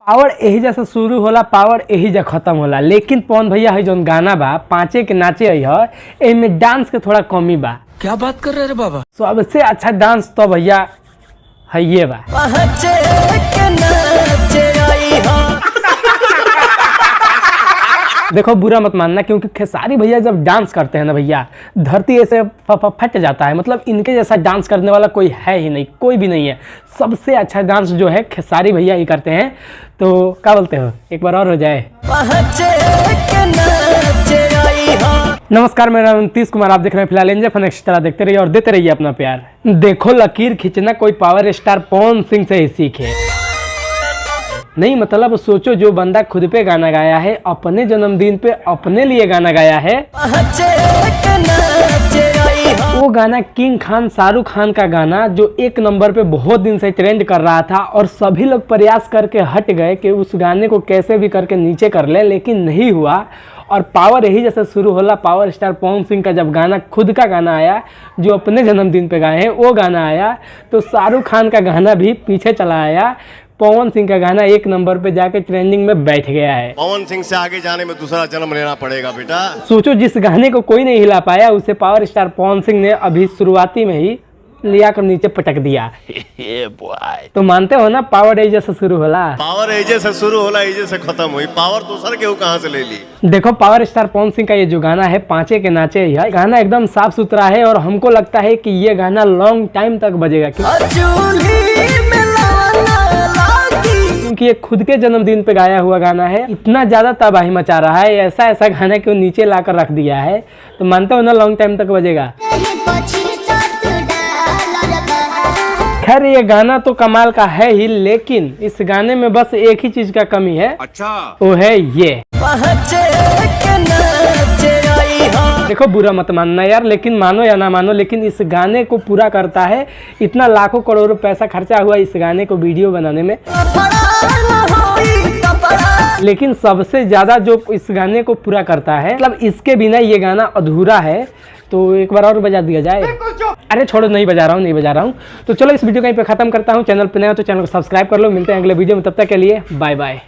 Power यही जैसे शुरू होला, पावर यही जैसे खत्म होला। लेकिन पवन भैया है जो गाना बा पांचे के नाचे है, इनमें डांस के थोड़ा कमी बा। क्या बात कर रहे रे बाबा? सबसे अच्छा डांस तो भैया है ये बा। देखो बुरा मत मानना, क्योंकि खेसारी भैया जब डांस करते हैं ना भैया, धरती ऐसे फट जाता है। मतलब इनके जैसा डांस करने वाला कोई है ही नहीं, कोई भी नहीं है। सबसे अच्छा डांस जो है खेसारी भैया ही करते हैं। तो क्या बोलते हो, एक बार और हो जाए। नमस्कार, मेरा नाम नीतीश कुमार, आप देख रहे हैं फिलहाल एंजॉय फन एक्स्ट्रा। देखते रहिए और देते रहिए अपना प्यार। देखो लकीर खींचना कोई पावर स्टार पवन सिंह से ही सीखे नहीं। मतलब सोचो, जो बंदा खुद पे गाना गाया है, अपने जन्मदिन पे अपने लिए गाना गाया है, वो गाना किंग खान शाहरुख खान का गाना जो एक नंबर पे बहुत दिन से ट्रेंड कर रहा था, और सभी लोग प्रयास करके हट गए कि उस गाने को कैसे भी करके नीचे कर ले, लेकिन नहीं हुआ। और पावर यही जैसे शुरू होला, पावर स्टार पवन सिंह का जब गाना खुद का गाना आया, जो अपने जन्मदिन पे गाए हैं, वो गाना आया, तो शाहरुख खान का गाना भी पीछे चला आया। पवन सिंह का गाना एक नंबर पे जाके ट्रेंडिंग में बैठ गया है। पवन सिंह से आगे जाने में दूसरा जन्म लेना पड़ेगा बेटा। सोचो, जिस गाने को कोई नहीं हिला पाया, उसे पावर स्टार पवन सिंह ने अभी शुरुआती में ही लिया कर नीचे पटक दिया। तो मानते हो ना, पावर एजे से शुरू होला, पावर एजे से शुरू होला, एजे से खत्म हुई। पावर दूसर के कहां से ले ली। देखो पावर स्टार पवन सिंह का ये जो गाना है पांचे के नाचे है, गाना एकदम साफ सुथरा है, और हमको लगता है कि ये गाना लॉन्ग टाइम तक बजेगा, क्योंकि ये खुद के जन्मदिन पे गाया हुआ गाना है। इतना ज्यादा तबाही मचा रहा है, ऐसा ऐसा गाना क्यों नीचे लाकर रख दिया है। तो मानते हो ना, लॉन्ग टाइम तक बजेगा। खैर ये गाना तो कमाल का है ही, लेकिन इस गाने में बस एक ही चीज का कमी है। अच्छा, वो है ये। देखो बुरा मत मानना यार, लेकिन मानो या ना मानो, लेकिन इस गाने को पूरा करता है। इतना लाखों करोड़ों पैसा खर्चा हुआ इस गाने को वीडियो बनाने में, लेकिन सबसे ज्यादा जो इस गाने को पूरा करता है, मतलब इसके बिना ये गाना अधूरा है। तो एक बार और बजा दिया जाए। अरे छोड़ो, नहीं बजा रहा हूँ। तो चलो इस वीडियो कहीं पे खत्म करता हूँ। चैनल पे नया हो तो चैनल को सब्सक्राइब कर लो। मिलते हैं अगले वीडियो में, तब तक के लिए बाय बाय।